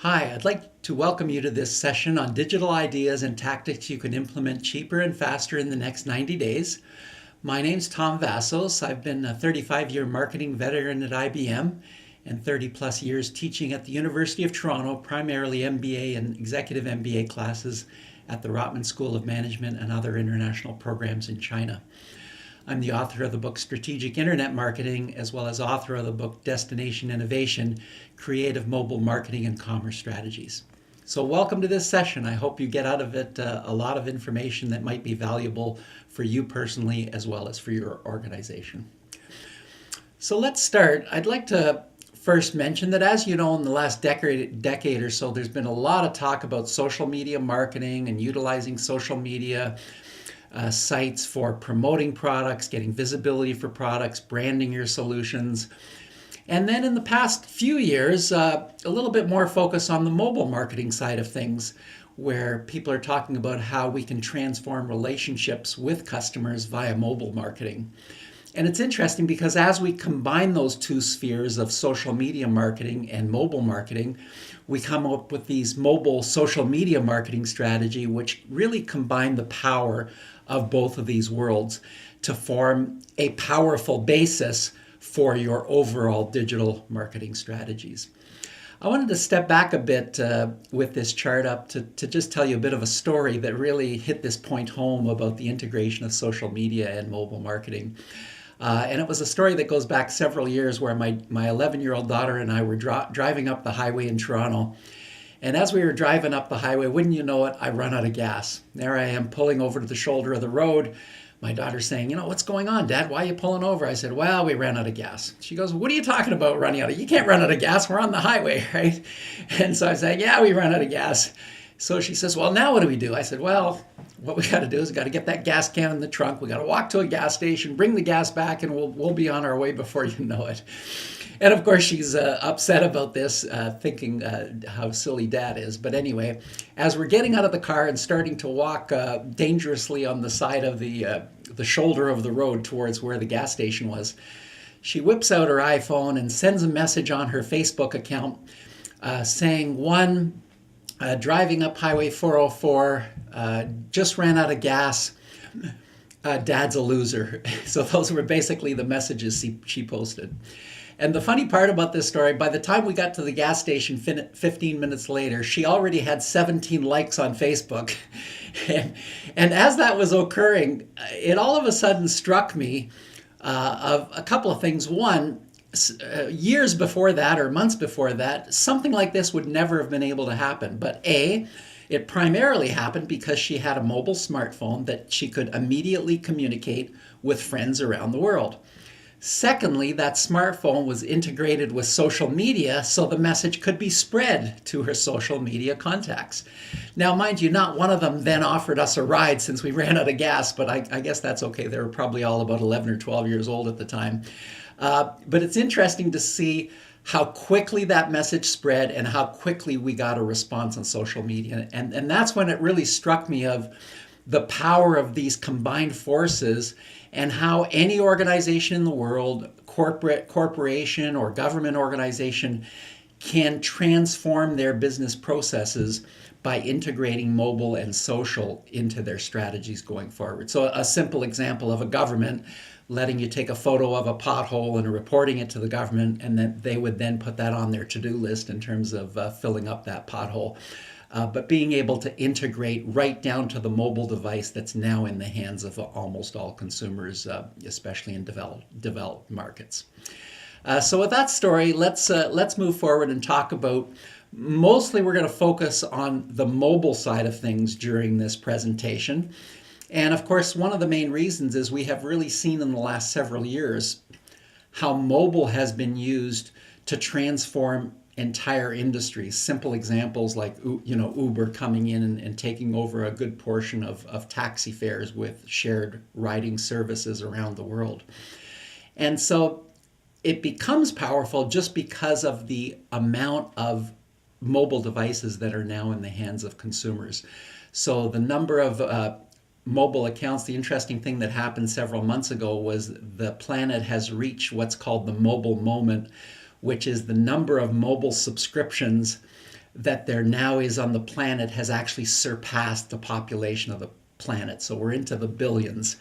Hi, I'd like to welcome you to this session on digital ideas and tactics you can implement cheaper and faster in the next 90 days. My name's Tom Vassos. I've been a 35-year marketing veteran at IBM and 30 plus years teaching at the University of Toronto, primarily MBA and executive MBA classes at the Rotman School of Management and other international programs in China. I'm the author of the book Strategic Internet Marketing, as well as author of the book Destination Innovation, Creative Mobile Marketing and Commerce Strategies. So welcome to this session. I hope you get out of it a lot of information that might be valuable for you personally as well as for your organization. So let's start. I'd like to first mention that, as you know, in the last decade or so, there's been a lot of talk about social media marketing and utilizing social media sites for promoting products, getting visibility for products, branding your solutions. And then in the past few years, a little bit more focus on the mobile marketing side of things, where people are talking about how we can transform relationships with customers via mobile marketing. And it's interesting because as we combine those two spheres of social media marketing and mobile marketing, we come up with these mobile social media marketing strategy, which really combine the power of both of these worlds to form a powerful basis for your overall digital marketing strategies. I wanted to step back a bit with this chart up to just tell you a bit of a story that really hit this point home about the integration of social media and mobile marketing. And it was a story that goes back several years where my 11-year-old daughter and I were driving up the highway in Toronto. And as we were driving up the highway, wouldn't you know it, I run out of gas. There I am pulling over to the shoulder of the road. My daughter's saying, what's going on, Dad? Why are you pulling over? I said, well, we ran out of gas. She goes, what are you talking about running out of? You can't run out of gas. We're on the highway, right? And so I said, yeah, we ran out of gas. So she says, well, now what do we do? I said, well, what we got to do is we got to get that gas can in the trunk. We got to walk to a gas station, bring the gas back, and we'll be on our way before you know it. And of course, she's upset about this, thinking how silly Dad is. But anyway, as we're getting out of the car and starting to walk dangerously on the side of the shoulder of the road towards where the gas station was, she whips out her iPhone and sends a message on her Facebook account saying, driving up Highway 404, just ran out of gas. Dad's a loser. So those were basically the messages she posted. And the funny part about this story, by the time we got to the gas station 15 minutes later, she already had 17 likes on Facebook. And as that was occurring, it all of a sudden struck me of a couple of things. One, years before that or months before that, something like this would never have been able to happen. But it primarily happened because she had a mobile smartphone that she could immediately communicate with friends around the world. Secondly, that smartphone was integrated with social media, so the message could be spread to her social media contacts. Now, mind you, not one of them then offered us a ride since we ran out of gas, but I guess that's okay. They were probably all about 11 or 12 years old at the time. But it's interesting to see how quickly that message spread and how quickly we got a response on social media. And that's when it really struck me of the power of these combined forces and how any organization in the world, corporation or government organization, can transform their business processes by integrating mobile and social into their strategies going forward. So a simple example of a government letting you take a photo of a pothole and reporting it to the government, and then they would then put that on their to-do list in terms of filling up that pothole. But being able to integrate right down to the mobile device that's now in the hands of almost all consumers, especially in developed markets. So with that story, let's move forward and talk about, mostly we're going to focus on the mobile side of things during this presentation. And of course, one of the main reasons is we have really seen in the last several years how mobile has been used to transform entire industries. Simple examples like Uber coming in and taking over a good portion of taxi fares with shared riding services around the world. And so it becomes powerful just because of the amount of mobile devices that are now in the hands of consumers. So the number of mobile accounts, the interesting thing that happened several months ago was the planet has reached what's called the mobile moment, which is the number of mobile subscriptions that there now is on the planet has actually surpassed the population of the planet. So we're into the billions.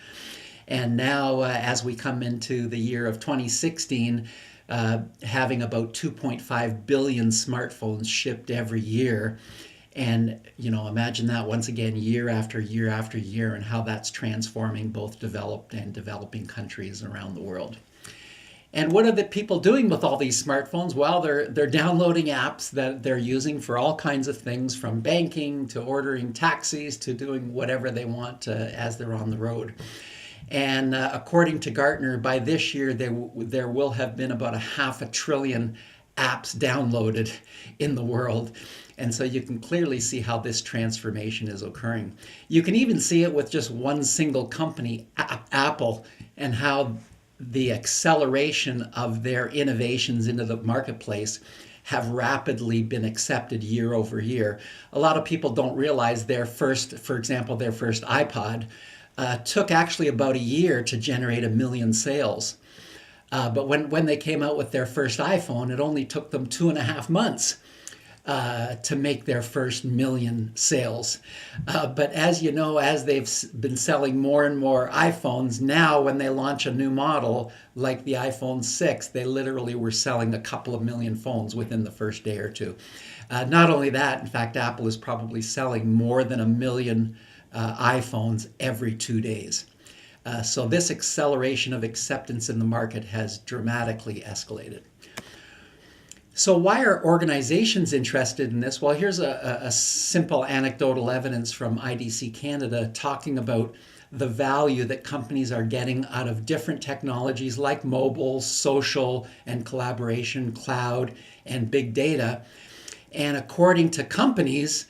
And now, as we come into the year of 2016, having about 2.5 billion smartphones shipped every year. And, imagine that once again, year after year after year, and how that's transforming both developed and developing countries around the world. And what are the people doing with all these smartphones? Well, they're downloading apps that they're using for all kinds of things, from banking to ordering taxis to doing whatever they want as they're on the road. And according to Gartner, by this year, there will have been about 500 billion apps downloaded in the world. And so you can clearly see how this transformation is occurring. You can even see it with just one single company, Apple, and how the acceleration of their innovations into the marketplace have rapidly been accepted year over year. A lot of people don't realize for example, their first iPod took actually about a year to generate 1 million sales. But when they came out with their first iPhone, it only took them 2.5 months to make their first 1 million sales. But as you know, as they've been selling more and more iPhones, now when they launch a new model like the iPhone 6, they literally were selling a couple of million phones within the first day or two. Not only that, in fact, Apple is probably selling more than 1 million iPhones every 2 days. So this acceleration of acceptance in the market has dramatically escalated. So why are organizations interested in this? Well, here's a simple anecdotal evidence from IDC Canada talking about the value that companies are getting out of different technologies like mobile, social, and collaboration, cloud, and big data. And according to companies,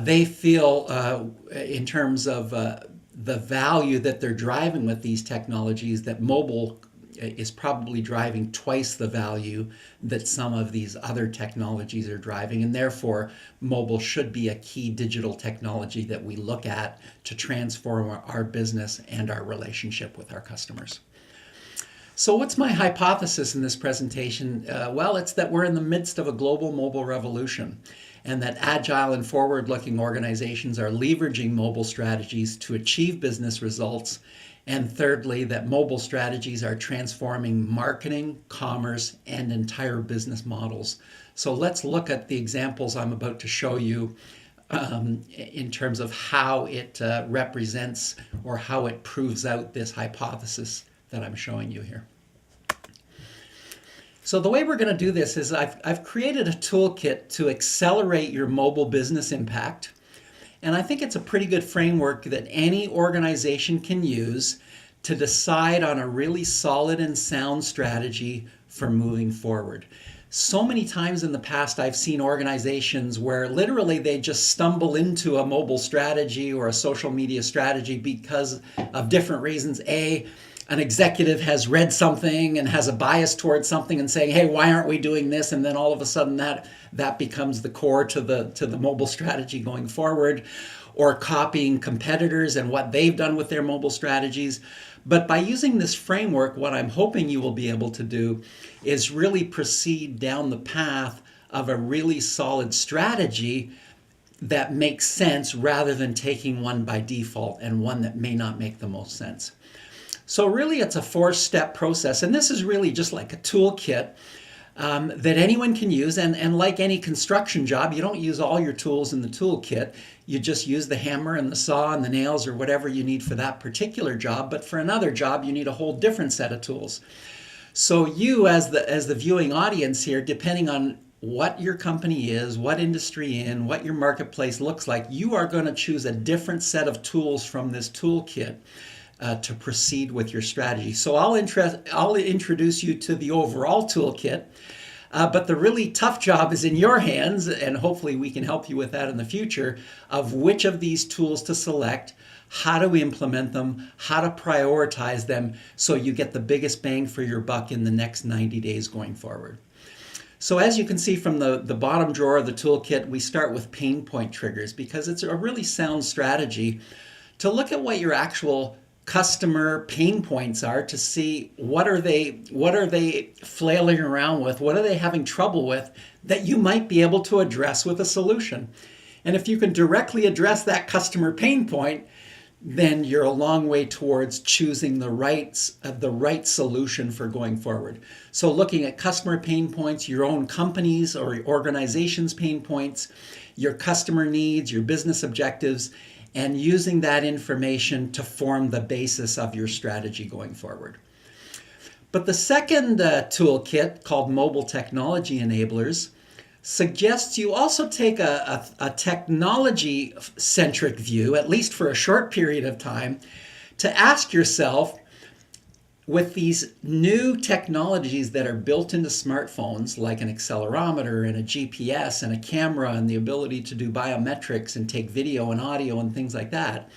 they feel in terms of the value that they're driving with these technologies, that mobile is probably driving twice the value that some of these other technologies are driving, and therefore mobile should be a key digital technology that we look at to transform our business and our relationship with our customers. So what's my hypothesis in this presentation? Well, it's that we're in the midst of a global mobile revolution, and that agile and forward-looking organizations are leveraging mobile strategies to achieve business results. And thirdly, that mobile strategies are transforming marketing, commerce, and entire business models. So let's look at the examples I'm about to show you in terms of how it represents or how it proves out this hypothesis that I'm showing you here. So the way we're going to do this is I've created a toolkit to accelerate your mobile business impact. And I think it's a pretty good framework that any organization can use to decide on a really solid and sound strategy for moving forward. So many times in the past, I've seen organizations where literally they just stumble into a mobile strategy or a social media strategy because of different reasons. An executive has read something and has a bias towards something and saying, hey, why aren't we doing this? And then all of a sudden that becomes the core to the mobile strategy going forward, or copying competitors and what they've done with their mobile strategies. But by using this framework, what I'm hoping you will be able to do is really proceed down the path of a really solid strategy that makes sense rather than taking one by default and one that may not make the most sense. So really it's a 4-step process, and this is really just like a toolkit that anyone can use. And like any construction job, you don't use all your tools in the toolkit. You just use the hammer and the saw and the nails or whatever you need for that particular job. But for another job, you need a whole different set of tools. So you as the viewing audience here, depending on what your company is, what industry in, what your marketplace looks like, you are going to choose a different set of tools from this toolkit to proceed with your strategy. So I'll introduce you to the overall toolkit, but the really tough job is in your hands, and hopefully we can help you with that in the future, of which of these tools to select, how to implement them, how to prioritize them so you get the biggest bang for your buck in the next 90 days going forward. So as you can see from the bottom drawer of the toolkit, we start with pain point triggers, because it's a really sound strategy to look at what your actual customer pain points are, to see what are they flailing around with, what are they having trouble with that you might be able to address with a solution. And if you can directly address that customer pain point, then you're a long way towards choosing the right solution for going forward. So looking at customer pain points, your own company's or organization's pain points, your customer needs, your business objectives, and using that information to form the basis of your strategy going forward. But the second toolkit, called Mobile Technology Enablers, suggests you also take a technology-centric view, at least for a short period of time, to ask yourself, with these new technologies that are built into smartphones, like an accelerometer and a GPS and a camera and the ability to do biometrics and take video and audio and things like that,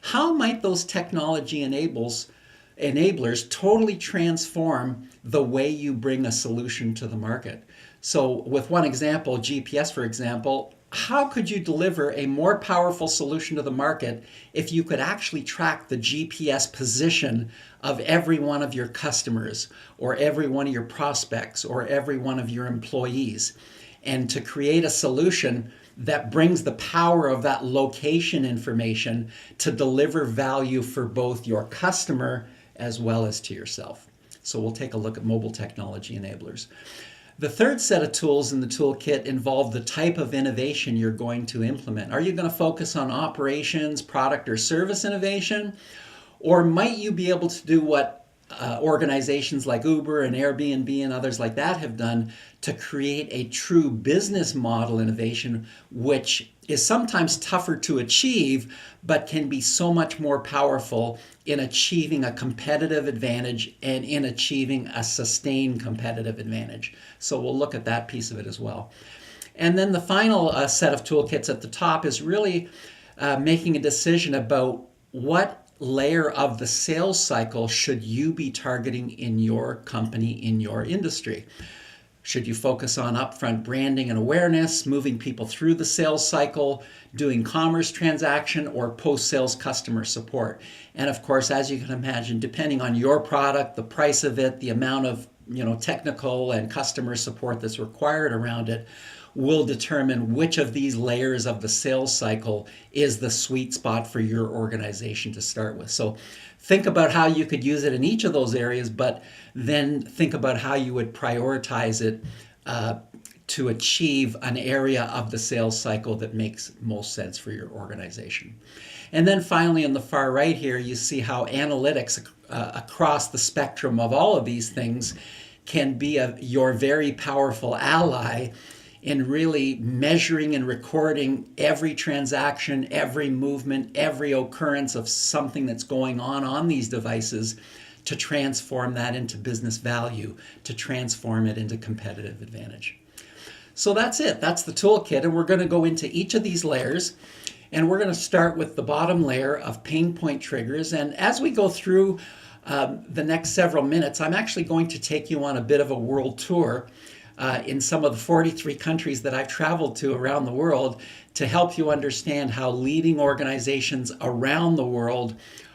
how might those technology enablers totally transform the way you bring a solution to the market? So with one example, GPS, for example, how could you deliver a more powerful solution to the market if you could actually track the GPS position of every one of your customers, or every one of your prospects, or every one of your employees, and to create a solution that brings the power of that location information to deliver value for both your customer as well as to yourself? So we'll take a look at mobile technology enablers. The third set of tools in the toolkit involve the type of innovation you're going to implement. Are you going to focus on operations, product, or service innovation? Or might you be able to do what organizations like Uber and Airbnb and others like that have done, to create a true business model innovation, which is sometimes tougher to achieve, but can be so much more powerful in achieving a competitive advantage and in achieving a sustained competitive advantage. So we'll look at that piece of it as well. And then the final set of toolkits at the top is really making a decision about what layer of the sales cycle should you be targeting in your company, in your industry. Should you focus on upfront branding and awareness, moving people through the sales cycle, doing commerce transaction, or post-sales customer support? And of course, as you can imagine, depending on your product, the price of it, the amount of technical and customer support that's required around it, will determine which of these layers of the sales cycle is the sweet spot for your organization to start with. So think about how you could use it in each of those areas, but then think about how you would prioritize it to achieve an area of the sales cycle that makes most sense for your organization. And then finally, on the far right here, you see how analytics across the spectrum of all of these things can be your very powerful ally in really measuring and recording every transaction, every movement, every occurrence of something that's going on these devices, to transform that into business value, to transform it into competitive advantage. So that's it. That's the toolkit, and we're going to go into each of these layers, and we're going to start with the bottom layer of pain point triggers. And as we go through the next several minutes, I'm actually going to take you on a bit of a world tour in some of the 43 countries that I've traveled to around the world, to help you understand how leading organizations around the world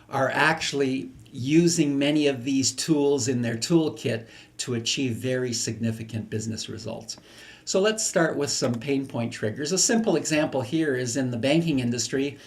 are actually using many of these tools in their toolkit to achieve very significant business results. So let's start with some pain point triggers. A simple example here is in the banking industry.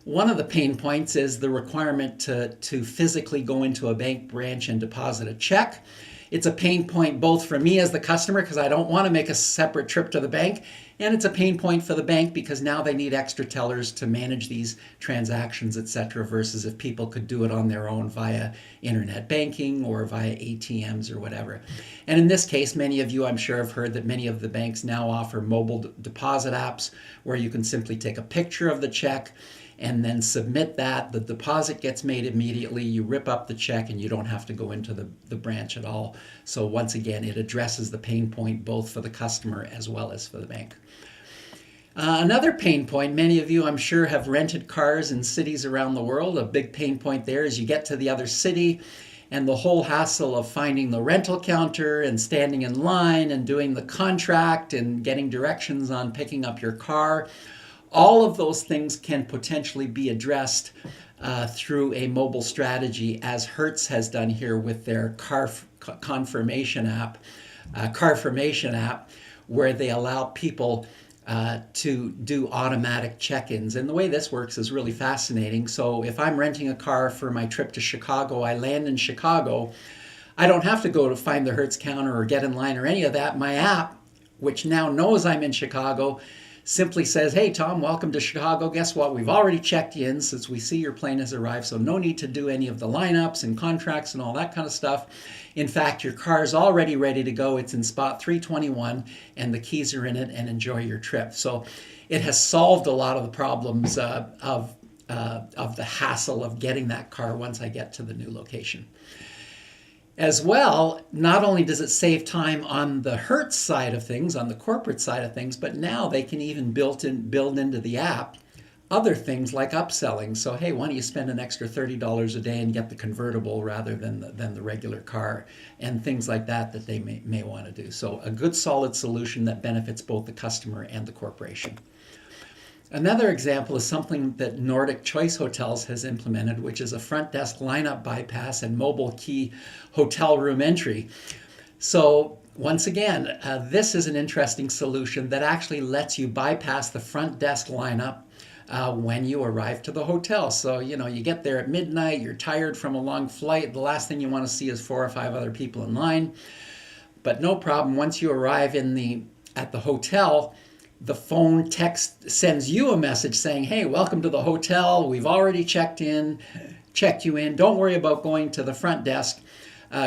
One of the pain points is the requirement to physically go into a bank branch and deposit a check. It's a pain point both for me as the customer, because I don't want to make a separate trip to the bank, and it's a pain point for the bank because now they need extra tellers to manage these transactions, etc., versus if people could do it on their own via internet banking or via ATMs or whatever. And in this case, many of you, I'm sure, have heard that many of the banks now offer mobile deposit apps where you can simply take a picture of the check and then submit that. The deposit gets made immediately. You rip up the check and you don't have to go into the branch at all. So once again, it addresses the pain point both for the customer as well as for the bank. Another pain point, many of you, I'm sure, have rented cars in cities around the world. A big pain point there is you get to the other city and the whole hassle of finding the rental counter and standing in line and doing the contract and getting directions on picking up your car. All of those things can potentially be addressed through a mobile strategy, as Hertz has done here with their car formation app, where they allow people to do automatic check-ins. And the way this works is really fascinating. So if I'm renting a car for my trip to Chicago, I land in Chicago, I don't have to go to find the Hertz counter or get in line or any of that. My app, which now knows I'm in Chicago, simply says, hey, Tom, welcome to Chicago. Guess what? We've already checked you in since we see your plane has arrived, so no need to do any of the lineups and contracts and all that kind of stuff. In fact, your car's already ready to go. It's in spot 321, and the keys are in it, and enjoy your trip. So it has solved a lot of the problems of the hassle of getting that car once I get to the new location. As well, not only does it save time on the Hertz side of things, on the corporate side of things, but now they can even build into the app other things like upselling. So, hey, why don't you spend an extra $30 a day and get the convertible rather than the regular car, and things like that they may want to do. So a good solid solution that benefits both the customer and the corporation. Another example is something that Nordic Choice Hotels has implemented, which is a front desk lineup bypass and mobile key hotel room entry. So once again, this is an interesting solution that actually lets you bypass the front desk lineup when you arrive to the hotel. So, you get there at midnight, you're tired from a long flight, the last thing you want to see is 4 or 5 other people in line. But no problem, once you arrive at the hotel, the phone text sends you a message saying, hey, welcome to the hotel. We've already checked you in. Don't worry about going to the front desk.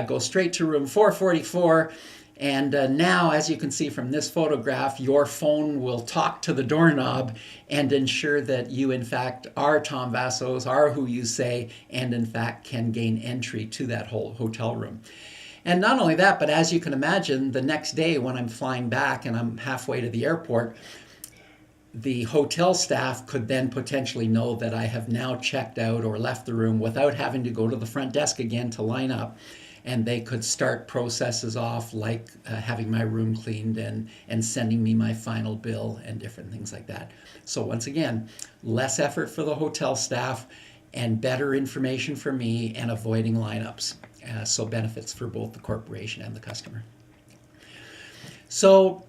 Go straight to room 444. And now, as you can see from this photograph, your phone will talk to the doorknob and ensure that you, in fact, are Tom Vassos, are who you say, and in fact can gain entry to that whole hotel room. And not only that, but as you can imagine, the next day when I'm flying back and I'm halfway to the airport, the hotel staff could then potentially know that I have now checked out or left the room without having to go to the front desk again to line up. And they could start processes off like having my room cleaned and sending me my final bill and different things like that. So once again, less effort for the hotel staff and better information for me and avoiding lineups. So benefits for both the corporation and the customer. So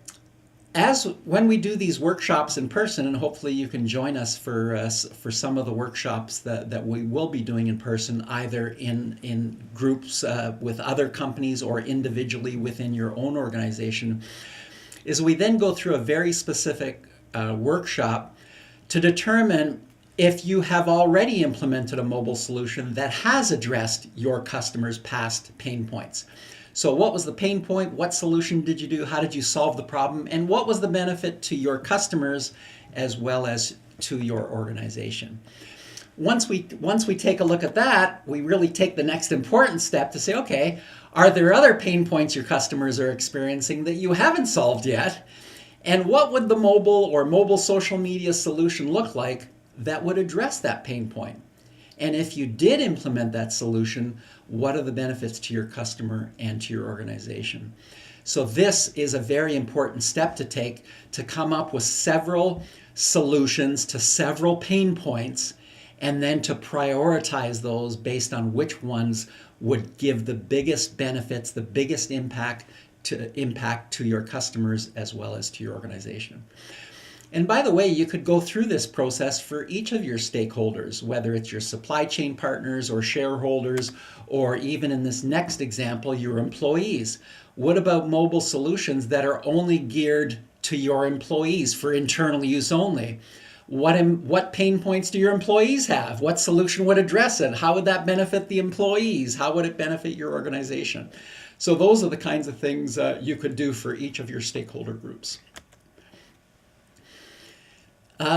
when we do these workshops in person, and hopefully you can join us for some of the workshops that we will be doing in person, either in groups with other companies or individually within your own organization, is we then go through a very specific workshop to determine if you have already implemented a mobile solution that has addressed your customers' past pain points. So what was the pain point? What solution did you do? How did you solve the problem? And what was the benefit to your customers as well as to your organization? Once we take a look at that, we really take the next important step to say, okay, are there other pain points your customers are experiencing that you haven't solved yet? And what would the mobile or mobile social media solution look like that would address that pain point? And if you did implement that solution, what are the benefits to your customer and to your organization? So this is a very important step to take, to come up with several solutions to several pain points, and then to prioritize those based on which ones would give the biggest benefits, the biggest impact to your customers as well as to your organization. And by the way, you could go through this process for each of your stakeholders, whether it's your supply chain partners or shareholders, or even in this next example, your employees. What about mobile solutions that are only geared to your employees for internal use only? What pain points do your employees have? What solution would address it? How would that benefit the employees? How would it benefit your organization? So those are the kinds of things you could do for each of your stakeholder groups.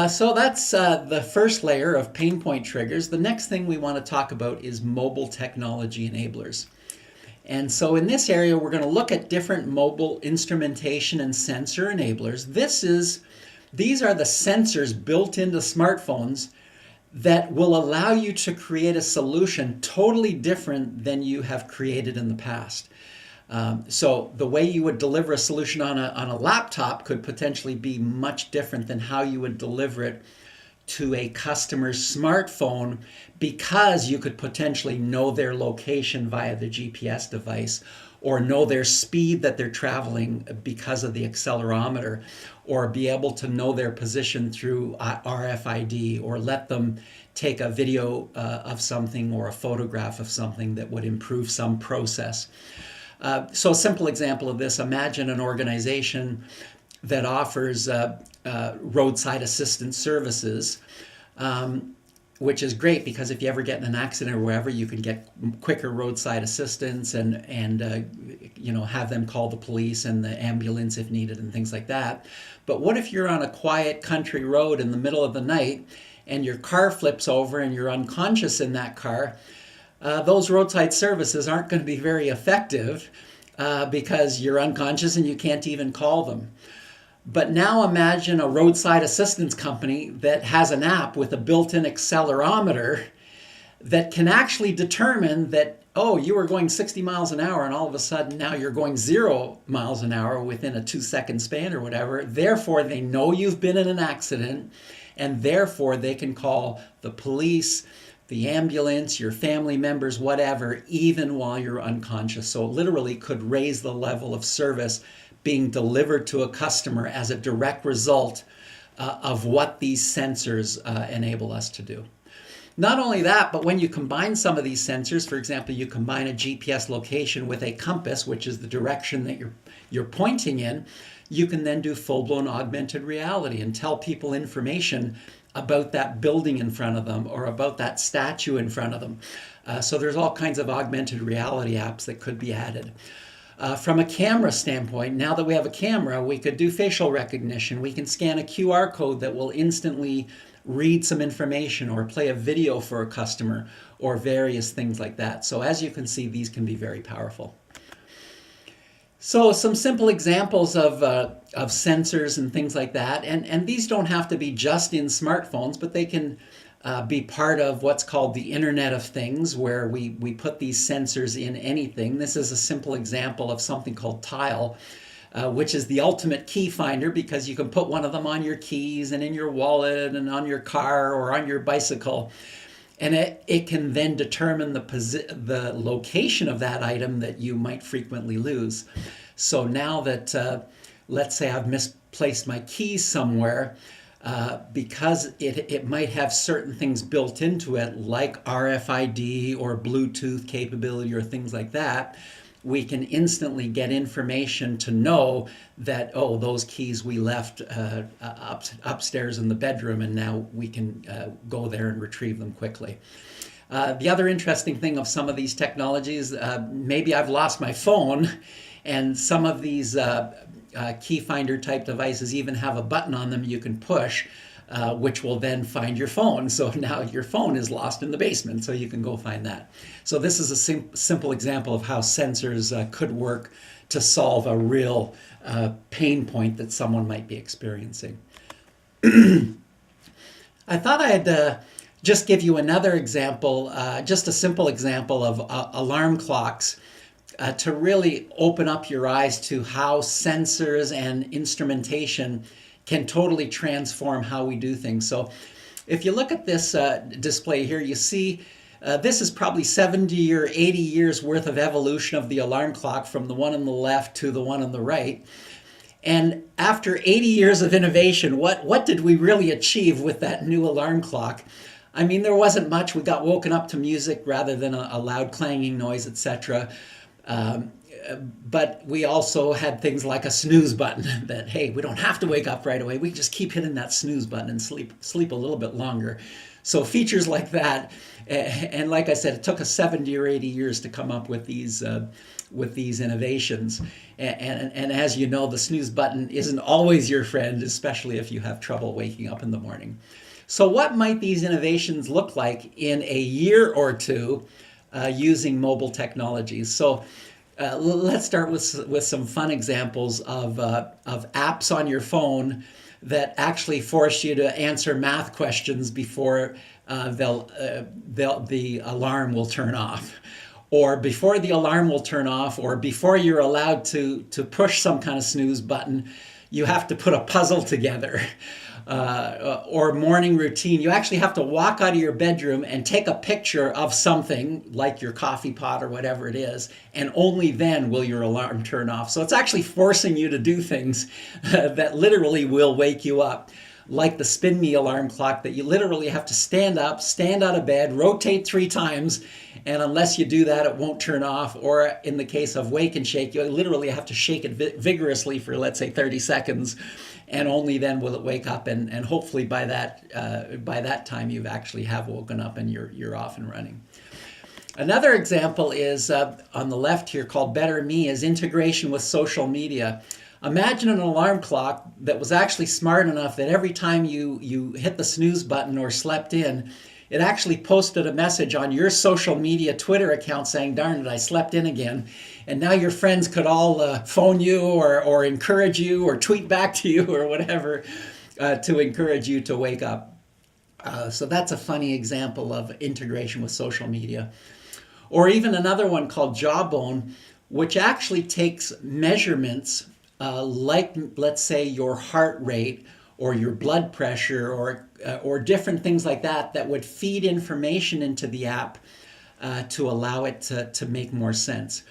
So that's the first layer of pain point triggers. The next thing we want to talk about is mobile technology enablers. And so in this area, we're going to look at different mobile instrumentation and sensor enablers. These are the sensors built into smartphones that will allow you to create a solution totally different than you have created in the past. So the way you would deliver a solution on a laptop could potentially be much different than how you would deliver it to a customer's smartphone because you could potentially know their location via the GPS device, or know their speed that they're traveling because of the accelerometer, or be able to know their position through RFID, or let them take a video of something or a photograph of something that would improve some process. So a simple example of this: imagine an organization that offers roadside assistance services, which is great because if you ever get in an accident or wherever, you can get quicker roadside assistance and have them call the police and the ambulance if needed and things like that. But what if you're on a quiet country road in the middle of the night and your car flips over and you're unconscious in that car? Those roadside services aren't going to be very effective because you're unconscious and you can't even call them. But now imagine a roadside assistance company that has an app with a built-in accelerometer that can actually determine that, oh, you were going 60 miles an hour and all of a sudden now you're going 0 miles an hour within a 2-second span or whatever. Therefore, they know you've been in an accident, and therefore they can call the police, the ambulance, your family members, whatever, even while you're unconscious. So it literally could raise the level of service being delivered to a customer as a direct result of what these sensors enable us to do. Not only that, but when you combine some of these sensors, for example, you combine a GPS location with a compass, which is the direction that you're pointing in, you can then do full-blown augmented reality and tell people information about that building in front of them or about that statue in front of them. So there's all kinds of augmented reality apps that could be added. From a camera standpoint, now that we have a camera, we could do facial recognition. We can scan a QR code that will instantly read some information or play a video for a customer or various things like that. So as you can see, these can be very powerful. So some simple examples of sensors and things like that. And these don't have to be just in smartphones, but they can be part of what's called the Internet of Things, where we put these sensors in anything. This is a simple example of something called Tile, which is the ultimate key finder, because you can put one of them on your keys and in your wallet and on your car or on your bicycle. And it can then determine the location of that item that you might frequently lose. So now that, let's say I've misplaced my keys somewhere, because it might have certain things built into it, like RFID or Bluetooth capability or things like that, we can instantly get information to know that, oh, those keys we left upstairs in the bedroom, and now we can go there and retrieve them quickly. The other interesting thing of some of these technologies, maybe I've lost my phone, and some of these key finder type devices even have a button on them you can push, which will then find your phone. So now your phone is lost in the basement, so you can go find that. So this is a simple example of how sensors could work to solve a real pain point that someone might be experiencing. I thought I'd just give you another example, just a simple example of alarm clocks, to really open up your eyes to how sensors and instrumentation can totally transform how we do things. So if you look at this display here, you see this is probably 70 or 80 years worth of evolution of the alarm clock, from the one on the left to the one on the right. And after 80 years of innovation, what did we really achieve with that new alarm clock? I mean, there wasn't much. We got woken up to music rather than a loud clanging noise, etc. But we also had things like a snooze button that, hey, we don't have to wake up right away. We can just keep hitting that snooze button and sleep a little bit longer. So features like that, and like I said, it took us 70 or 80 years to come up with these innovations. And as you know, the snooze button isn't always your friend, especially if you have trouble waking up in the morning. So what might these innovations look like in a year or two using mobile technologies? So let's start with some fun examples of apps on your phone that actually force you to answer math questions before the alarm will turn off, or before the alarm will turn off, or before you're allowed to push some kind of snooze button, you have to put a puzzle together. or morning routine, you actually have to walk out of your bedroom and take a picture of something like your coffee pot or whatever it is, and only then will your alarm turn off. So it's actually forcing you to do things that literally will wake you up, like the spin me alarm clock, that you literally have to stand up, stand out of bed, rotate 3 times, and unless you do that, it won't turn off. Or in the case of wake and shake, you literally have to shake it vigorously for, let's say, 30 seconds, and only then will it wake up. And hopefully by that time, you've actually have woken up and you're off and running. Another example is on the left here, called Better Me, is integration with social media. Imagine an alarm clock that was actually smart enough that every time you hit the snooze button or slept in, it actually posted a message on your social media Twitter account saying, darn it, I slept in again. And now your friends could all phone you or encourage you or tweet back to you or whatever to encourage you to wake up. So that's a funny example of integration with social media. Or even another one called Jawbone, which actually takes measurements like, let's say, your heart rate or your blood pressure or different things like that would feed information into the app to allow it to make more sense.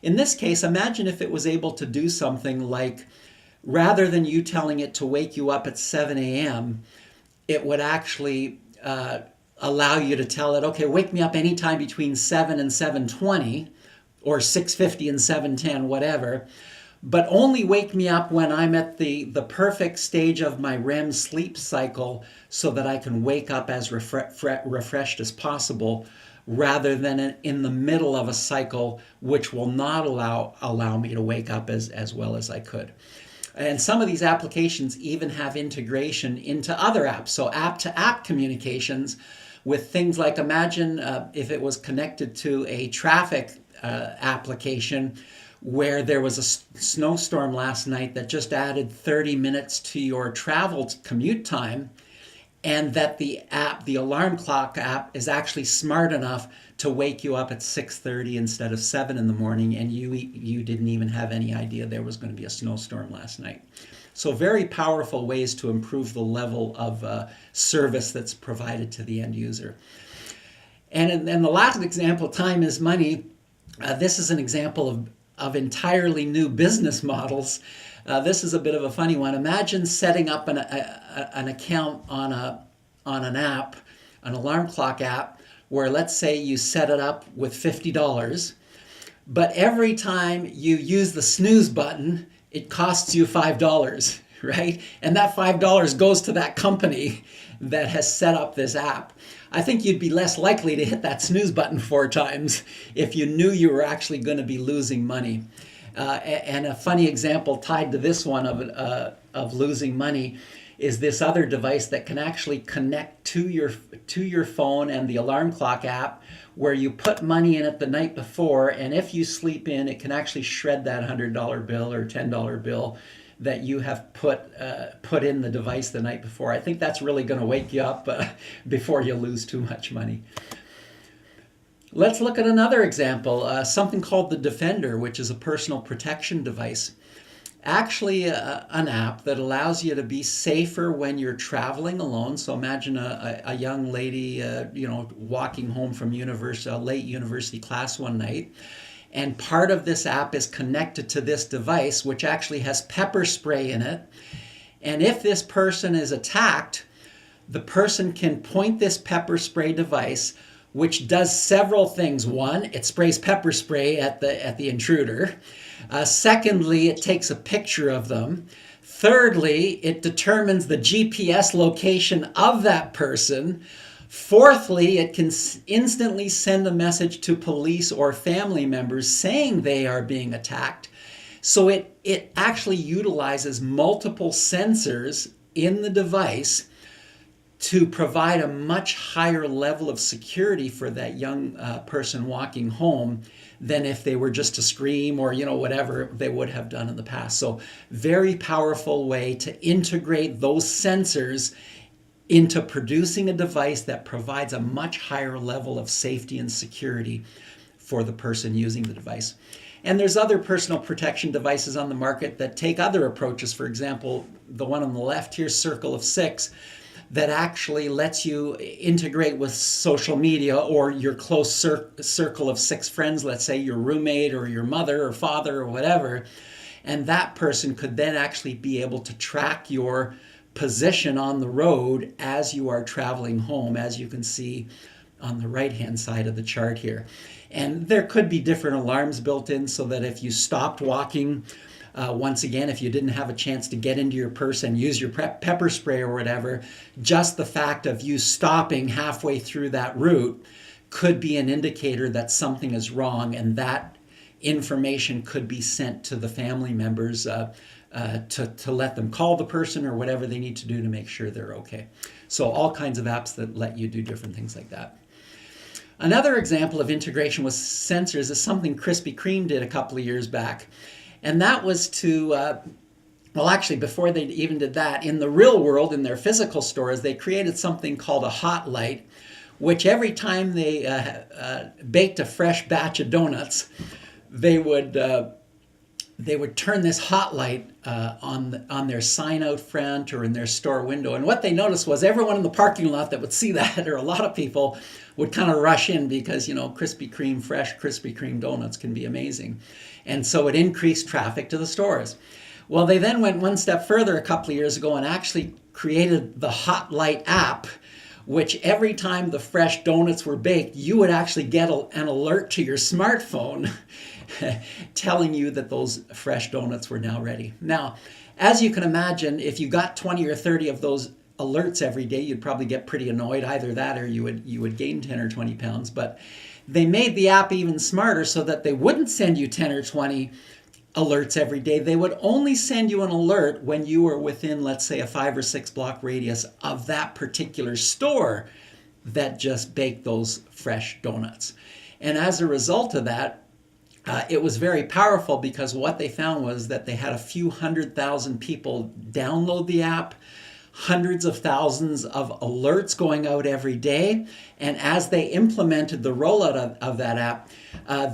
In this case, imagine if it was able to do something like, rather than you telling it to wake you up at 7 a.m., it would actually allow you to tell it, okay, wake me up anytime between 7 and 7:20 or 6:50 and 7:10, whatever. But only wake me up when I'm at the perfect stage of my REM sleep cycle so that I can wake up as refreshed as possible, rather than in the middle of a cycle, which will not allow me to wake up as well as I could. And some of these applications even have integration into other apps. So app-to-app communications with things like, imagine if it was connected to a traffic application where there was a snowstorm last night that just added 30 minutes to your travel commute time, and that the alarm clock app is actually smart enough to wake you up at 6:30 instead of 7 in the morning, and you didn't even have any idea there was going to be a snowstorm last night. So very powerful ways to improve the level of service that's provided to the end user. And the last example, time is money. This is an example of entirely new business models. This is a bit of a funny one. Imagine setting up an account on an app, an alarm clock app, where let's say you set it up with $50, but every time you use the snooze button, it costs you $5, right? And that $5 goes to that company that has set up this app. I think you'd be less likely to hit that snooze button 4 times if you knew you were actually going to be losing money. And a funny example tied to this one of losing money is this other device that can actually connect to your phone and the alarm clock app, where you put money in it the night before, and if you sleep in, it can actually shred that $100 bill or $10 bill that you have put in the device the night before. I think that's really going to wake you up before you lose too much money. Let's look at another example, something called the Defender, which is a personal protection device. Actually, an app that allows you to be safer when you're traveling alone. So imagine a young lady, walking home from a late university class one night. And part of this app is connected to this device, which actually has pepper spray in it. And if this person is attacked, the person can point this pepper spray device, which does several things. One, it sprays pepper spray at the intruder. Secondly, it takes a picture of them. Thirdly, it determines the GPS location of that person. Fourthly, it can instantly send a message to police or family members saying they are being attacked. So it actually utilizes multiple sensors in the device to provide a much higher level of security for that young person walking home than if they were just to scream or whatever they would have done in the past. So very powerful way to integrate those sensors into producing a device that provides a much higher level of safety and security for the person using the device. And there's other personal protection devices on the market that take other approaches. For example, the one on the left here, Circle of Six, that actually lets you integrate with social media or your close circle of 6 friends, let's say your roommate or your mother or father or whatever. And that person could then actually be able to track your position on the road as you are traveling home, as you can see on the right-hand side of the chart here. And there could be different alarms built in so that if you stopped walking, once again, if you didn't have a chance to get into your purse and use your pepper spray or whatever, just the fact of you stopping halfway through that route could be an indicator that something is wrong, and that information could be sent to the family members to let them call the person or whatever they need to do to make sure they're okay. So all kinds of apps that let you do different things like that. Another example of integration with sensors is something Krispy Kreme did a couple of years back. And that was to, well, actually, before they even did that, in the real world, in their physical stores, they created something called a hot light, which every time they baked a fresh batch of donuts, they would turn this hot light on their sign out front or in their store window. And what they noticed was everyone in the parking lot that would see that, or a lot of people, would kind of rush in because, you know, Krispy Kreme, fresh Krispy Kreme donuts can be amazing. And so it increased traffic to the stores. Well, they then went one step further a couple of years ago and actually created the Hot Light app, which every time the fresh donuts were baked, you would actually get an alert to your smartphone telling you that those fresh donuts were now ready. Now, as you can imagine, if you got 20 or 30 of those alerts every day, you'd probably get pretty annoyed. Either that or you would gain 10 or 20 pounds. But they made the app even smarter so that they wouldn't send you 10 or 20 alerts every day. They would only send you an alert when you were within, let's say, a 5 or 6 block radius of that particular store that just baked those fresh donuts. And as a result of that, it was very powerful, because what they found was that they had a few 100,000 people download the app, hundreds of thousands of alerts going out every day. And as they implemented the rollout of that app,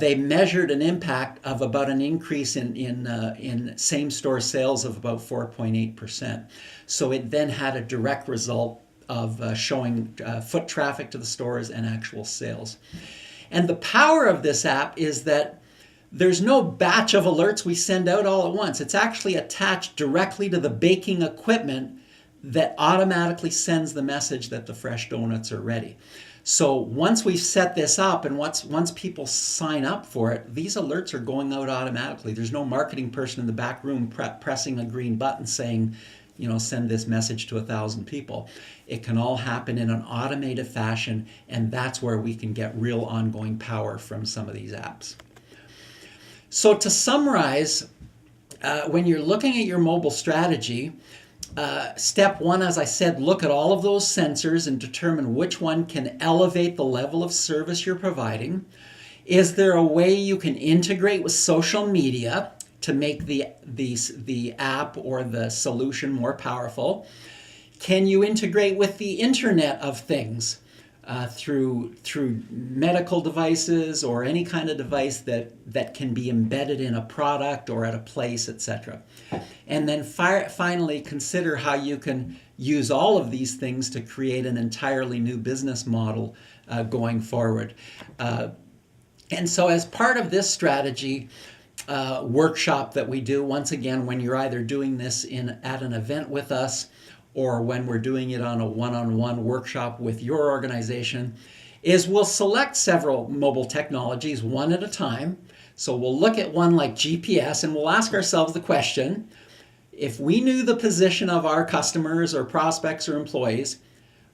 they measured an impact of about an increase in same-store sales of about 4.8%. So it then had a direct result of showing foot traffic to the stores and actual sales. And the power of this app is that there's no batch of alerts we send out all at once. It's actually attached directly to the baking equipment that automatically sends the message that the fresh donuts are ready. So once we've set this up and once people sign up for it, these alerts are going out automatically. There's no marketing person in the back room pressing a green button saying, you know, send this message to 1,000 people. It can all happen in an automated fashion, and that's where we can get real ongoing power from some of these apps. So to summarize, when you're looking at your mobile strategy, step one, as I said, look at all of those sensors and determine which one can elevate the level of service you're providing. Is there a way you can integrate with social media to make the app or the solution more powerful? Can you integrate with the Internet of Things through medical devices or any kind of device that can be embedded in a product or at a place, etc.? And then finally, consider how you can use all of these things to create an entirely new business model going forward. And so as part of this strategy workshop that we do, once again, when you're either doing this at an event with us or when we're doing it on a one-on-one workshop with your organization, is we'll select several mobile technologies one at a time. So we'll look at one like GPS and we'll ask ourselves the question, if we knew the position of our customers or prospects or employees,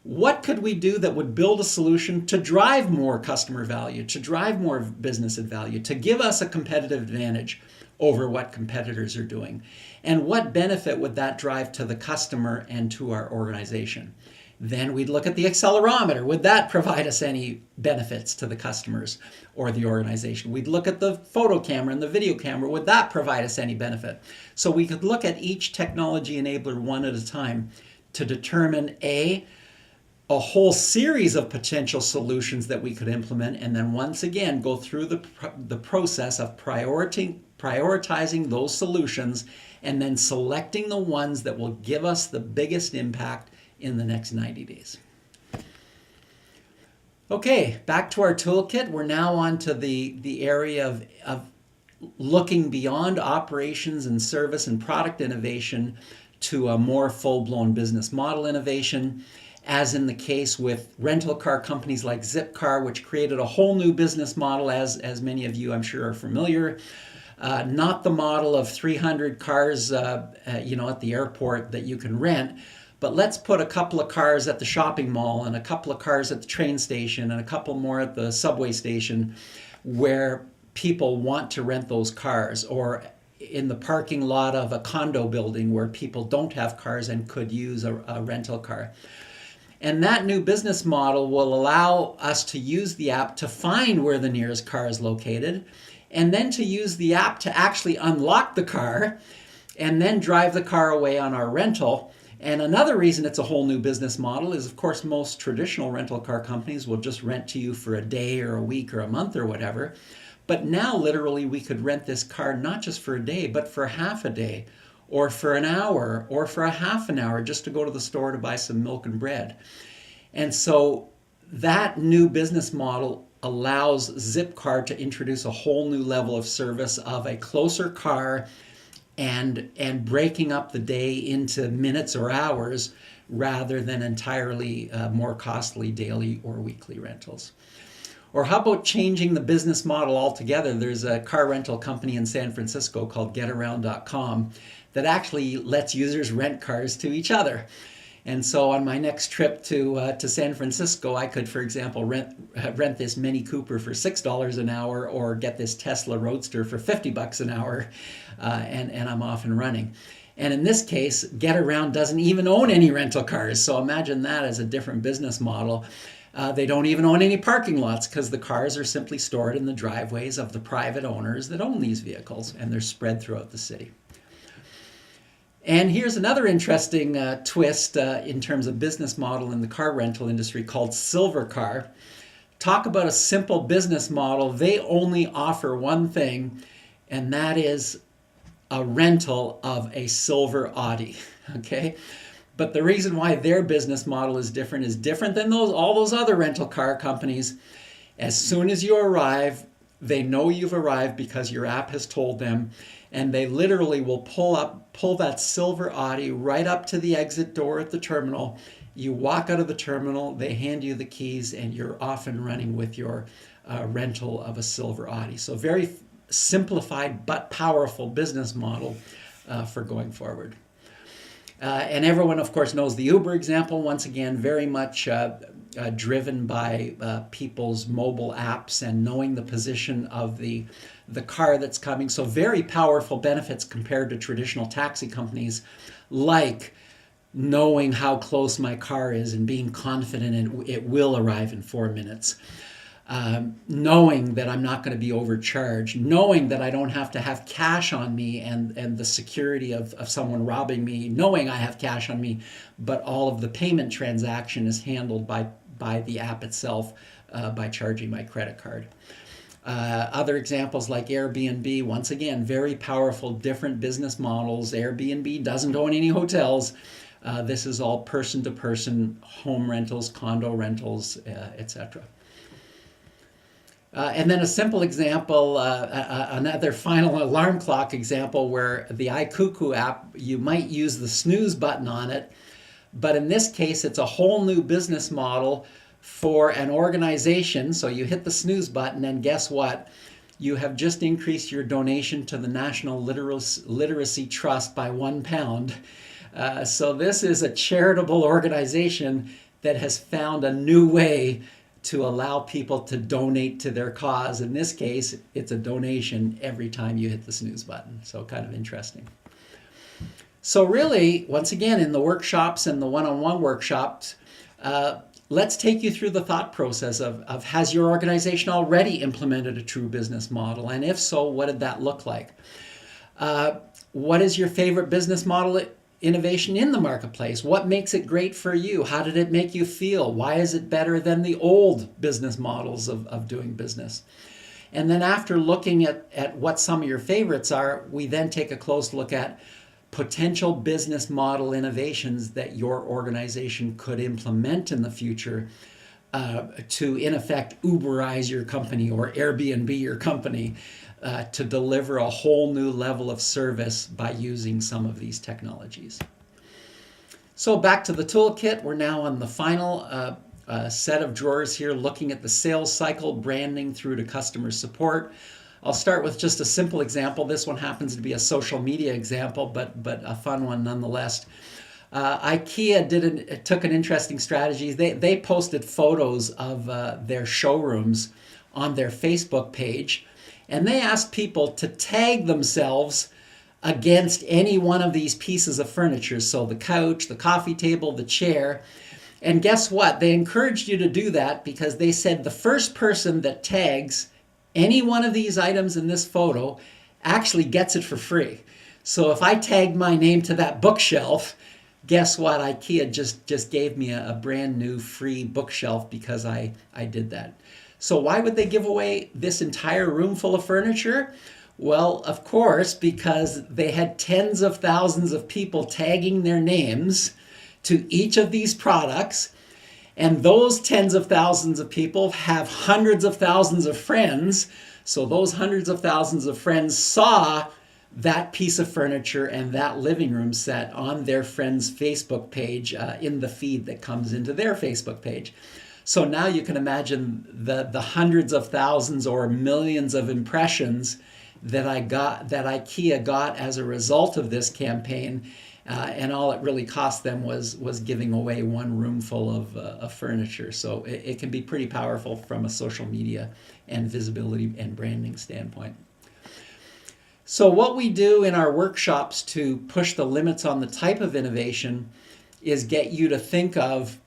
what could we do that would build a solution to drive more customer value, to drive more business value, to give us a competitive advantage over what competitors are doing? And what benefit would that drive to the customer and to our organization? Then we'd look at the accelerometer. Would that provide us any benefits to the customers or the organization? We'd look at the photo camera and the video camera. Would that provide us any benefit? So we could look at each technology enabler one at a time to determine, A, a whole series of potential solutions that we could implement, and then once again go through the process of prioritizing those solutions and then selecting the ones that will give us the biggest impact in the next 90 days. Okay, back to our toolkit. We're now on to the area of looking beyond operations and service and product innovation to a more full-blown business model innovation, as in the case with rental car companies like Zipcar, which created a whole new business model, as many of you I'm sure are familiar. Not the model of 300 cars at the airport that you can rent, but let's put a couple of cars at the shopping mall and a couple of cars at the train station and a couple more at the subway station where people want to rent those cars, or in the parking lot of a condo building where people don't have cars and could use a rental car. And that new business model will allow us to use the app to find where the nearest car is located, and then to use the app to actually unlock the car and then drive the car away on our rental. And another reason it's a whole new business model is, of course, most traditional rental car companies will just rent to you for a day or a week or a month or whatever. But now literally we could rent this car not just for a day, but for half a day, or for an hour, or for a half an hour just to go to the store to buy some milk and bread. And so that new business model allows Zipcar to introduce a whole new level of service of a closer car and breaking up the day into minutes or hours rather than entirely more costly daily or weekly rentals. Or how about changing the business model altogether? There's a car rental company in San Francisco called GetAround.com that actually lets users rent cars to each other. And so on my next trip to San Francisco, I could, for example, rent this Mini Cooper for $6 an hour, or get this Tesla Roadster for $50 an hour, and I'm off and running. And in this case, GetAround doesn't even own any rental cars. So imagine that as a different business model. They don't even own any parking lots because the cars are simply stored in the driveways of the private owners that own these vehicles, and they're spread throughout the city. And here's another interesting twist in terms of business model in the car rental industry called Silver Car. Talk about a simple business model. They only offer one thing, and that is a rental of a silver Audi. Okay? But the reason why their business model is different than all those other rental car companies. As soon as you arrive, they know you've arrived because your app has told them, and they literally will pull that silver Audi right up to the exit door at the terminal. You walk out of the terminal, they hand you the keys, and you're off and running with your rental of a silver Audi. So very simplified but powerful business model for going forward. And everyone, of course, knows the Uber example. Once again, very much driven by people's mobile apps and knowing the position of the car that's coming. So very powerful benefits compared to traditional taxi companies, like knowing how close my car is and being confident it will arrive in 4 minutes. Knowing that I'm not going to be overcharged, knowing that I don't have to have cash on me and the security of someone robbing me, knowing I have cash on me, but all of the payment transaction is handled by the app itself by charging my credit card. Other examples like Airbnb, once again, very powerful, different business models. Airbnb doesn't own any hotels. This is all person-to-person home rentals, condo rentals, etc. And then a simple example, another final alarm clock example where the iCuckoo app, you might use the snooze button on it, but in this case it's a whole new business model for an organization. So you hit the snooze button and guess what? You have just increased your donation to the National Literacy Trust by £1. So this is a charitable organization that has found a new way to allow people to donate to their cause. In this case, it's a donation every time you hit the snooze button. So kind of interesting. So really, once again, in the workshops and the one-on-one workshops, let's take you through the thought process of has your organization already implemented a true business model? And if so, what did that look like? What is your favorite business model innovation in the marketplace. What makes it great for you? How did it make you feel? Why is it better than the old business models of doing business? And then after looking at what some of your favorites are, we then take a close look at potential business model innovations that your organization could implement in the future to, in effect, Uberize your company or Airbnb your company to deliver a whole new level of service by using some of these technologies. So back to the toolkit. We're now on the final set of drawers here, looking at the sales cycle, branding through to customer support. I'll start with just a simple example. This one happens to be a social media example, but a fun one nonetheless. IKEA took an interesting strategy. They posted photos of their showrooms on their Facebook page, and they asked people to tag themselves against any one of these pieces of furniture. So the couch, the coffee table, the chair. And guess what? They encouraged you to do that because they said the first person that tags any one of these items in this photo actually gets it for free. So if I tagged my name to that bookshelf, guess what? IKEA just gave me a brand new free bookshelf because I did that. So why would they give away this entire room full of furniture? Well, of course, because they had tens of thousands of people tagging their names to each of these products. And those tens of thousands of people have hundreds of thousands of friends. So those hundreds of thousands of friends saw that piece of furniture and that living room set on their friend's Facebook page in the feed that comes into their Facebook page. So now you can imagine the hundreds of thousands or millions of impressions that IKEA got as a result of this campaign. And all it really cost them was giving away one room full of furniture. So it can be pretty powerful from a social media and visibility and branding standpoint. So what we do in our workshops to push the limits on the type of innovation is get you to think of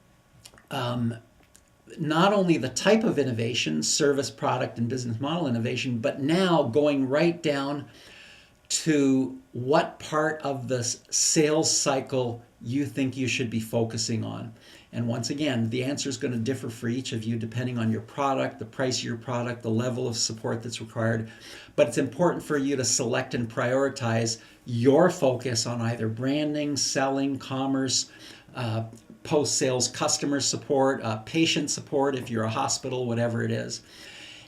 not only the type of innovation, service, product, and business model innovation, but now going right down to what part of the sales cycle you think you should be focusing on. And once again, the answer is going to differ for each of you depending on your product, the price of your product, the level of support that's required. But it's important for you to select and prioritize your focus on either branding, selling, commerce, post-sales customer support, patient support if you're a hospital, whatever it is,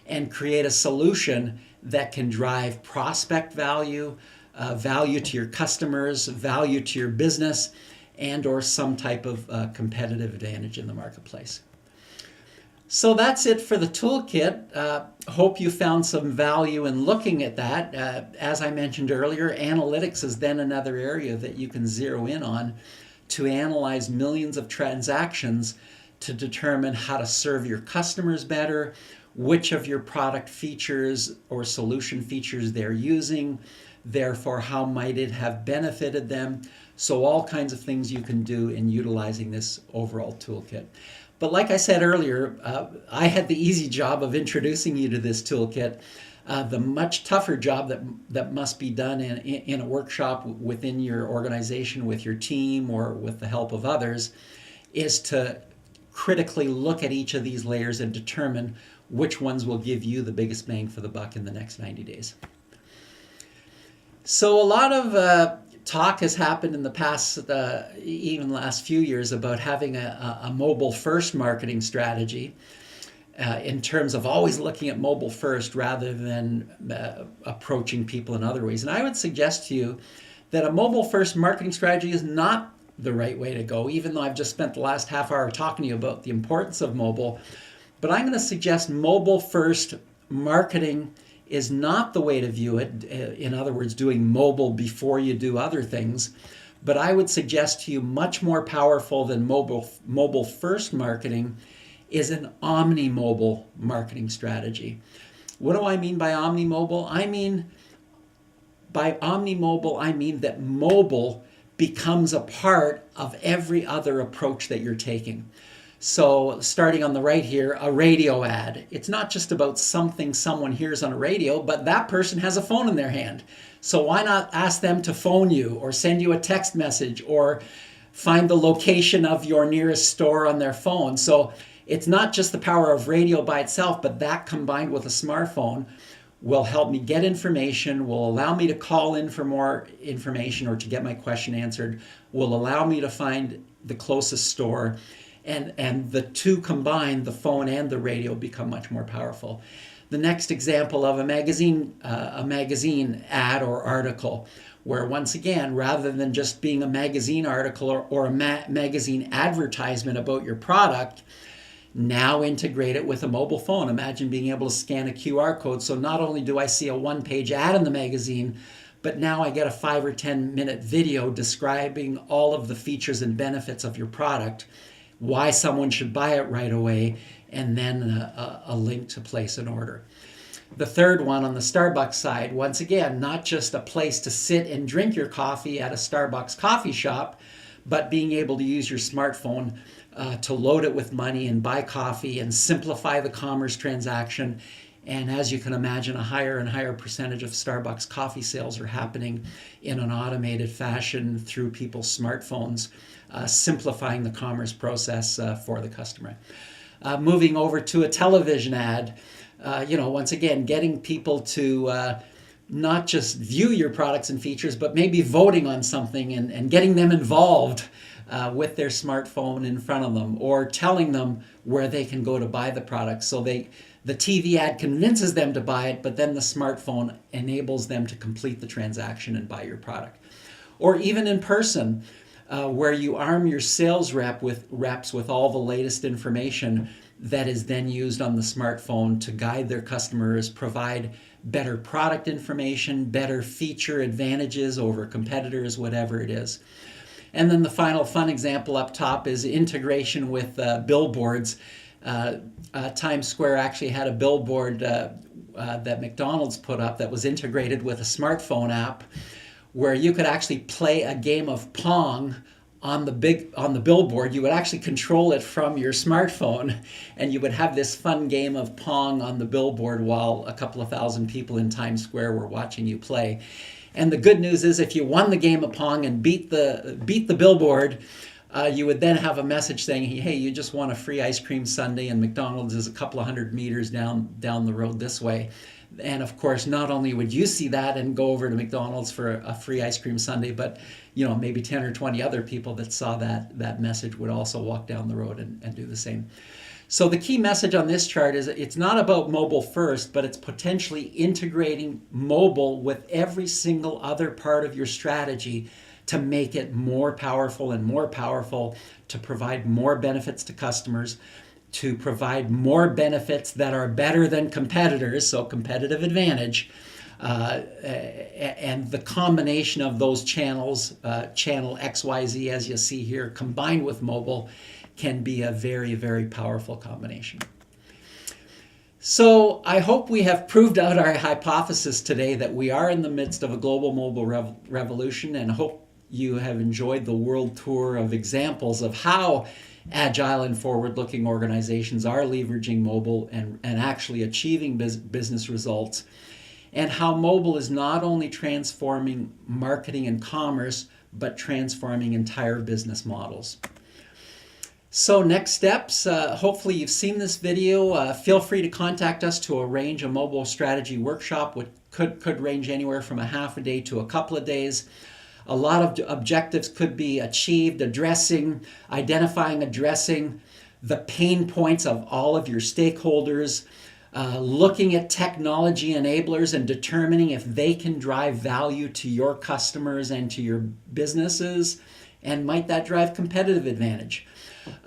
and create a solution that can drive prospect value, value to your customers, value to your business, and or some type of competitive advantage in the marketplace. So that's it for the toolkit. Hope you found some value in looking at that. As I mentioned earlier, analytics is then another area that you can zero in on to analyze millions of transactions to determine how to serve your customers better, which of your product features or solution features they're using, therefore how might it have benefited them. So all kinds of things you can do in utilizing this overall toolkit. But like I said earlier, I had the easy job of introducing you to this toolkit. The much tougher job that must be done in a workshop within your organization, with your team, or with the help of others, is to critically look at each of these layers and determine which ones will give you the biggest bang for the buck in the next 90 days. So a lot of talk has happened in the past, even last few years, about having a mobile-first marketing strategy in terms of always looking at mobile first rather than approaching people in other ways. And I would suggest to you that a mobile-first marketing strategy is not the right way to go, even though I've just spent the last half hour talking to you about the importance of mobile. But I'm going to suggest mobile-first marketing is not the way to view it. In other words, doing mobile before you do other things. But I would suggest to you much more powerful than mobile-first marketing is an Omni Mobile marketing strategy. What do I mean by Omni Mobile? By Omni Mobile, I mean that mobile becomes a part of every other approach that you're taking. So starting on the right here, a radio ad. It's not just about something someone hears on a radio, but that person has a phone in their hand. So why not ask them to phone you or send you a text message or find the location of your nearest store on their phone? So it's not just the power of radio by itself, but that combined with a smartphone will help me get information, will allow me to call in for more information or to get my question answered, will allow me to find the closest store, and the two combined, the phone and the radio, become much more powerful. The next example of a magazine ad or article, where once again, rather than just being a magazine article or a magazine advertisement about your product, now integrate it with a mobile phone. Imagine being able to scan a QR code. So not only do I see a one-page ad in the magazine, but now I get a 5 or 10 minute video describing all of the features and benefits of your product, why someone should buy it right away, and then a link to place an order. The third one on the Starbucks side, once again, not just a place to sit and drink your coffee at a Starbucks coffee shop, but being able to use your smartphone to load it with money and buy coffee and simplify the commerce transaction. And as you can imagine, a higher and higher percentage of Starbucks coffee sales are happening in an automated fashion through people's smartphones, simplifying the commerce process for the customer. Moving over to a television ad, once again, getting people to not just view your products and features, but maybe voting on something and getting them involved with their smartphone in front of them, or telling them where they can go to buy the product. So the TV ad convinces them to buy it, but then the smartphone enables them to complete the transaction and buy your product. Or even in person, where you arm your sales reps with all the latest information that is then used on the smartphone to guide their customers, provide better product information, better feature advantages over competitors, whatever it is. And then the final fun example up top is integration with billboards. Times Square actually had a billboard that McDonald's put up that was integrated with a smartphone app, where you could actually play a game of Pong on the billboard. You would actually control it from your smartphone, and you would have this fun game of Pong on the billboard while a couple of thousand people in Times Square were watching you play. And the good news is, if you won the game of Pong and beat the billboard, you would then have a message saying, hey, you just won a free ice cream sundae, and McDonald's is a couple of hundred meters down the road this way. And of course, not only would you see that and go over to McDonald's for a free ice cream sundae, but maybe 10 or 20 other people that saw that message would also walk down the road and do the same. So the key message on this chart is it's not about mobile first, but it's potentially integrating mobile with every single other part of your strategy to make it more powerful and more powerful, to provide more benefits to customers, to provide more benefits that are better than competitors, so competitive advantage. And the combination of those channels, channel XYZ as you see here, combined with mobile, can be a very, very powerful combination. So I hope we have proved out our hypothesis today that we are in the midst of a global mobile revolution, and hope you have enjoyed the world tour of examples of how agile and forward-looking organizations are leveraging mobile and actually achieving business results, and how mobile is not only transforming marketing and commerce, but transforming entire business models. So next steps, hopefully you've seen this video. Feel free to contact us to arrange a mobile strategy workshop, which could range anywhere from a half a day to a couple of days. A lot of objectives could be achieved, identifying, addressing the pain points of all of your stakeholders, looking at technology enablers and determining if they can drive value to your customers and to your businesses, and might that drive competitive advantage.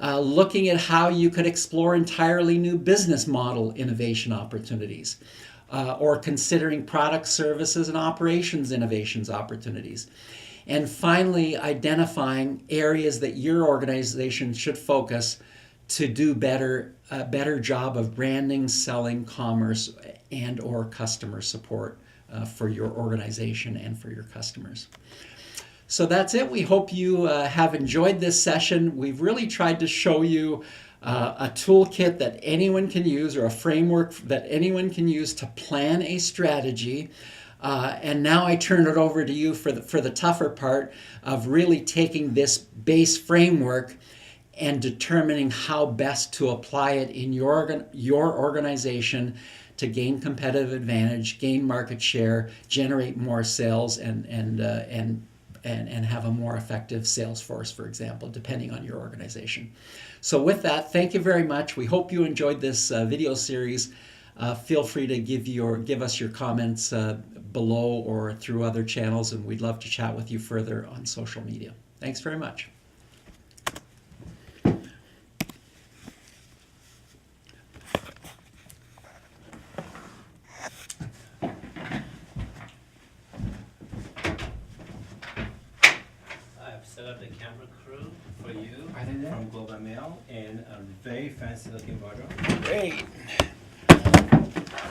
Looking at how you could explore entirely new business model innovation opportunities, or considering product, services, and operations innovations opportunities. And finally, identifying areas that your organization should focus to do a better job of branding, selling, commerce, and or customer support for your organization and for your customers. So that's it. We hope you have enjoyed this session. We've really tried to show you a toolkit that anyone can use, or a framework that anyone can use to plan a strategy And now I turn it over to you for the tougher part of really taking this base framework and determining how best to apply it in your organization to gain competitive advantage, gain market share, generate more sales, and have a more effective sales force, for example, depending on your organization. So with that, thank you very much. We hope you enjoyed this video series. Feel free to give us your comments below or through other channels, and we'd love to chat with you further on social media. Thanks very much. Set up the camera crew for you Are they there? from Global Mail and a very fancy looking bottle. Great.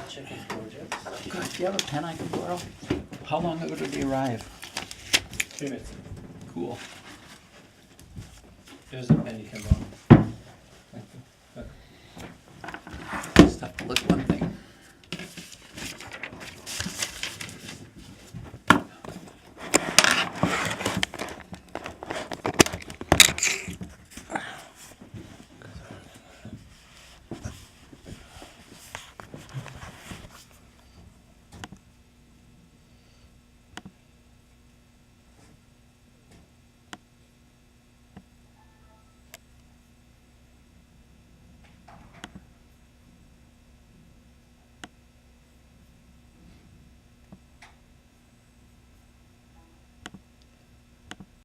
Check is gorgeous. Good. Do you have a pen I can borrow? How long ago did they arrive? 3 minutes. Cool. Here's a pen you can borrow.